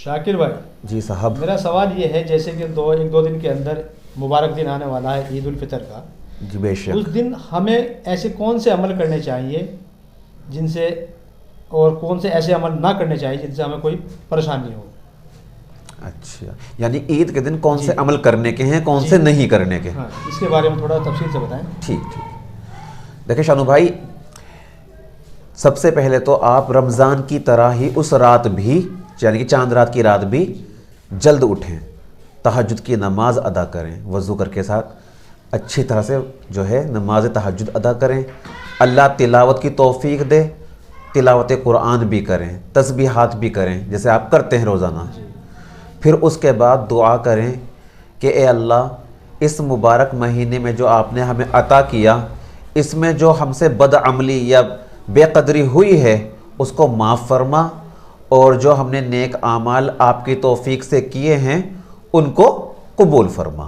शाकिर भाई, जी साहब। मेरा सवाल ये है, जैसे कि एक दो दिन के अंदर मुबारक दिन आने वाला है, ईद उल फितर का। जी बेशक। उस दिन हमें ऐसे कौन से अमल करने चाहिए जिनसे, और कौन से ऐसे अमल ना करने चाहिए जिनसे हमें कोई परेशानी हो? अच्छा, यानी ईद के दिन कौन जी। से अमल करने के हैं, कौन जी। से नहीं करने के? हाँ, इसके बारे में थोड़ा तफसील से बताएं। ठीक ठीक। देखिए शानू भाई, सबसे पहले तो आप रमज़ान की तरह ही उस रात भी, यानी कि चांद रात की रात भी जल्द उठें, तहज्जुद की नमाज अदा करें, वज़ू करके साथ अच्छी तरह से जो है नमाज तहज्जुद अदा करें। अल्लाह तिलावत की तौफीक दे, तिलावत कुरान भी करें, तस्बीहात भी करें जैसे आप करते हैं रोज़ाना। फिर उसके बाद दुआ करें कि ए अल्लाह, इस मुबारक महीने में जो आपने हमें अता किया, इसमें जो हमसे बदअमली या बेकदरी हुई है उसको माफ़ फरमा, और जो हमने नेक आमाल आपकी तौफीक से किए हैं उनको कबूल फरमा।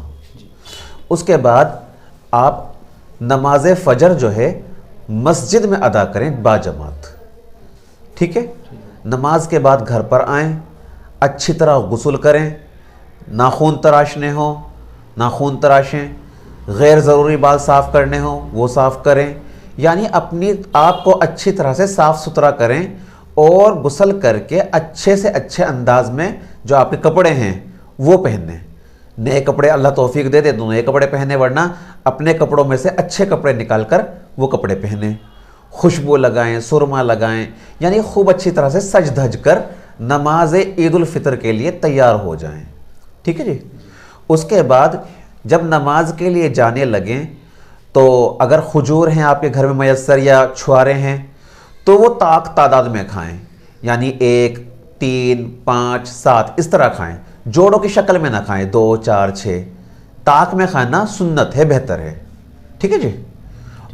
उसके बाद आप नमाज फ़जर जो है मस्जिद में अदा करें बाजमात। ठीक है। नमाज के बाद घर पर आएँ, अच्छी तरह गुस्ल करें, नाखून तराशने हो नाखून तराशें, गैर ज़रूरी बाल साफ़ करने हो वो साफ़ करें, यानी अपनी आप को अच्छी तरह से साफ़ सुथरा करें, और गुस्ल करके अच्छे से अच्छे अंदाज में जो आपके कपड़े हैं वो पहने। नए कपड़े अल्लाह तौफीक दे तो नए कपड़े पहने, वरना अपने कपड़ों में से अच्छे कपड़े निकाल कर वो कपड़े पहने। खुशबू लगाएं, सुरमा लगाएं, यानी खूब अच्छी तरह से सज धज कर नमाज ईद उल फितर के लिए तैयार हो जाएं। ठीक है जी। उसके बाद जब नमाज के लिए जाने लगें तो अगर खजूर हैं आपके घर में मैसर या छुआरे हैं तो वो ताक तादाद में खाएं, यानी 1, 3, 5, 7 इस तरह खाएं, जोड़ों की शक्ल में ना खाएं, 2, 4, 6 ताक में खाना सुन्नत है, बेहतर है। ठीक है जी।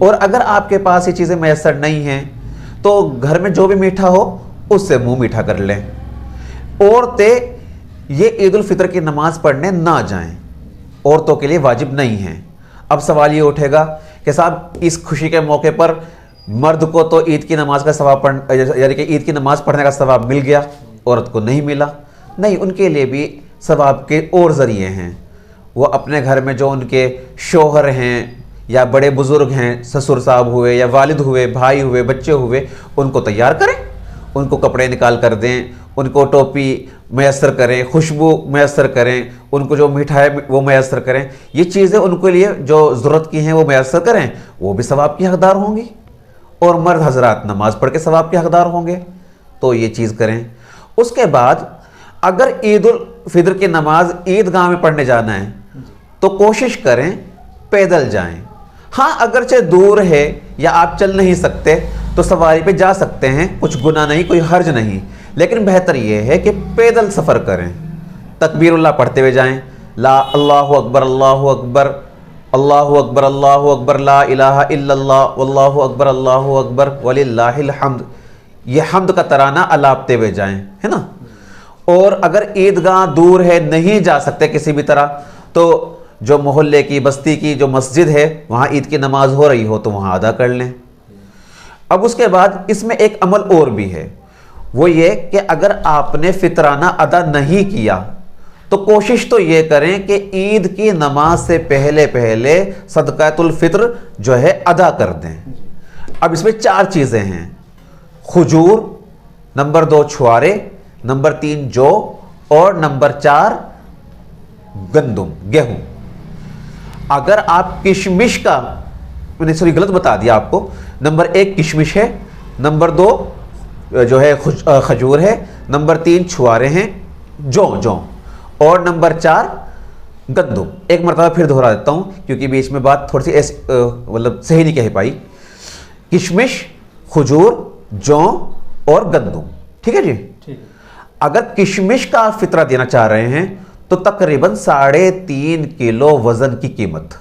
और अगर आपके पास ये चीज़ें मैसर नहीं हैं तो घर में जो भी मीठा हो उससे मुंह मीठा कर लें। औरतें ये ईद उल फितर की नमाज पढ़ने ना जाएं, औरतों के लिए वाजिब नहीं है। अब सवाल ये उठेगा कि साहब, इस खुशी के मौके पर मर्द को तो ईद की नमाज का सवाब यानी कि ईद की नमाज पढ़ने का सवाब मिल गया, औरत को नहीं मिला। नहीं, उनके लिए भी सवाब के और ज़रिए हैं। वो अपने घर में जो उनके शौहर हैं या बड़े बुज़ुर्ग हैं, ससुर साहब हुए या वालिद हुए, भाई हुए, बच्चे हुए, उनको तैयार करें, उनको कपड़े निकाल कर दें, उनको टोपी मैसर करें, खुशबू मैसर करें, उनको जो मिठाई वो मैसर करें। ये चीज़ें उनके लिए जो ज़रूरत की हैं वो मैसर करें, वो भी सवाब की हकदार होंगी। और मर्द हजरात नमाज पढ़ के सवाब के हकदार होंगे, तो ये चीज़ करें। उसके बाद अगर ईद उल फितर की नमाज ईदगाह में पढ़ने जाना है तो कोशिश करें पैदल जाएं। हाँ, अगरचे दूर है या आप चल नहीं सकते तो सवारी पे जा सकते हैं, कुछ गुनाह नहीं, कोई हर्ज नहीं, लेकिन बेहतर ये है कि पैदल सफ़र करें। तकबीरुल्लाह पढ़ते हुए जाएं, ला अल्लाहु अकबर अल्लाहु अकबर अल्लाहु अकबर अल्लाहु अकबर ला इलाहा इल्लल्लाह वल्लाहु अकबर वलिल्लाहिल हम्द, ये हम्द का तराना अलापते हुए जाएं, है ना। और अगर ईदगाह दूर है, नहीं जा सकते किसी भी तरह, तो जो मोहल्ले की, बस्ती की जो मस्जिद है वहाँ ईद की नमाज हो रही हो तो वहाँ अदा कर लें। अब उसके बाद इसमें एक अमल और भी है, वो ये कि अगर आपने फितराना अदा नहीं किया तो कोशिश तो ये करें कि ईद की नमाज से पहले पहले सदकातुल फित्र जो है अदा कर दें। अब इसमें 4 चीज़ें हैं, खजूर, नंबर 2 छुआरे, नंबर 3 जौ, और नंबर 4 गंदुम, गेहूं। अगर आप किशमिश का, मैंने सॉरी गलत बता दिया आपको, नंबर 1 किशमिश है, नंबर 2 जो है खजूर है, नंबर 3 छुआरे हैं, जौ, और नंबर 4 गंदुम। एक मरतबा फिर दोहरा देता हूं क्योंकि बीच में बात थोड़ी सी ऐसी मतलब सही नहीं कह पाई। किशमिश, खजूर, जौ और गंदुम। ठीक है जी। ठीक। अगर किशमिश का आप फितरा देना चाह रहे हैं तो तकरीबन 3.5 किलो वजन की कीमत।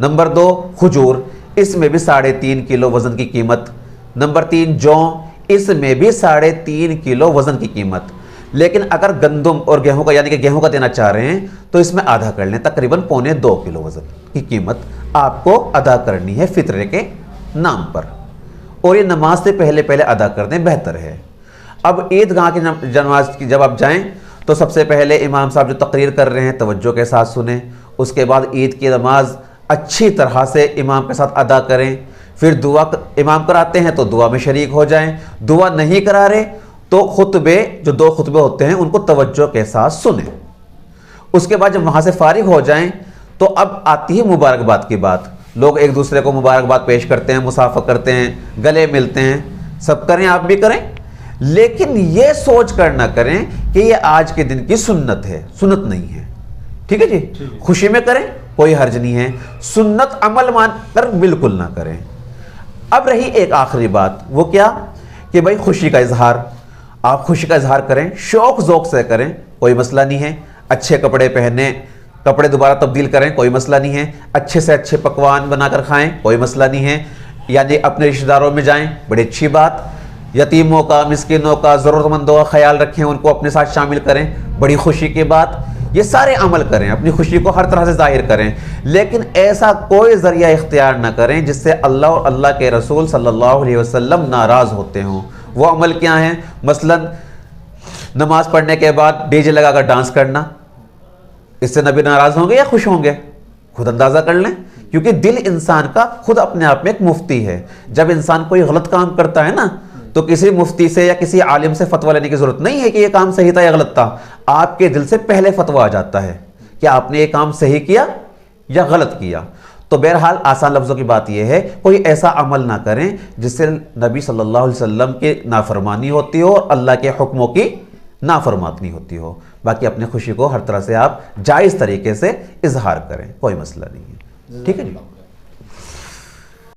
नंबर 2 खजूर, इसमें भी 3.5 किलो वजन की कीमत। नंबर 3 जौ, इसमें भी 3.5 किलो वजन की कीमत। लेकिन अगर गंदुम और गेहूं का, यानी कि गेहूं का देना चाह रहे हैं तो इसमें आधा कर लें, तकरीबन 1.25 किलो वजन की कीमत आपको अदा करनी है फितरे के नाम पर, और ये नमाज से पहले पहले अदा कर दें, बेहतर है। अब ईदगाह की नमाज की जब आप जाएं तो सबसे पहले इमाम साहब जो तकरीर कर रहे हैं तवज्जो के साथ सुने, उसके बाद ईद की नमाज अच्छी तरह से इमाम के साथ अदा करें, फिर दुआ इमाम कराते हैं तो दुआ में शरीक हो जाएं, दुआ नहीं करा रहे तो खुतबे जो 2 खुतबे होते हैं उनको तवज्जो के साथ सुने। उसके बाद जब वहाँ से फारिग हो जाएं तो अब आती है मुबारकबाद की बात। लोग एक दूसरे को मुबारकबाद पेश करते हैं, मुसाफा करते हैं, गले मिलते हैं, सब करें, आप भी करें, लेकिन ये सोच कर ना करें कि ये आज के दिन की सुन्नत है, सुन्नत नहीं है। ठीक है जी, खुशी में करें, कोई हर्ज नहीं है, सुन्नत अमल मान कर बिल्कुल ना करें। अब रही एक आखिरी बात, वो क्या कि भाई खुशी का इजहार, आप खुशी का इजहार करें, शौक ज़ौक से करें, कोई मसला नहीं है। अच्छे कपड़े पहने, कपड़े दोबारा तब्दील करें, कोई मसला नहीं है। अच्छे से अच्छे पकवान बनाकर खाएं, कोई मसला नहीं है। यानी अपने रिश्तेदारों में जाएं, बड़ी अच्छी बात। यतीमों का, मिस्किनों का, ज़रूरतमंदों का ख्याल रखें, उनको अपने साथ शामिल करें, बड़ी खुशी की बात। ये सारे अमल करें, अपनी खुशी को हर तरह से जाहिर करें, लेकिन ऐसा कोई ज़रिया इख्तियार ना करें जिससे अल्लाह और अल्लाह के रसूल सल्लल्लाहु अलैहि वसल्लम नाराज़ होते हों। वो अमल क्या हैं? मसलन नमाज पढ़ने के बाद डीजे लगाकर डांस करना, इससे नबी नाराज़ होंगे या खुश होंगे? खुद अंदाज़ा कर लें, क्योंकि दिल इंसान का खुद अपने आप में एक मुफ्ती है। जब इंसान कोई गलत काम करता है ना, तो किसी मुफ्ती से या किसी आलिम से फतवा लेने की जरूरत नहीं है कि यह काम सही था या गलत था। आपके दिल से पहले फतवा आ जाता है कि आपने ये काम सही किया या गलत किया। तो बहरहाल आसान लफ्ज़ों की बात यह है, कोई ऐसा अमल ना करें जिससे नबी सल्लल्लाहु अलैहि वसल्लम की नाफरमानी होती हो और अल्लाह के हुक्मों की नाफरमानी होती हो। बाकी अपनी खुशी को हर तरह से आप जायज़ तरीके से इजहार करें, कोई मसला नहीं है। ठीक है जी।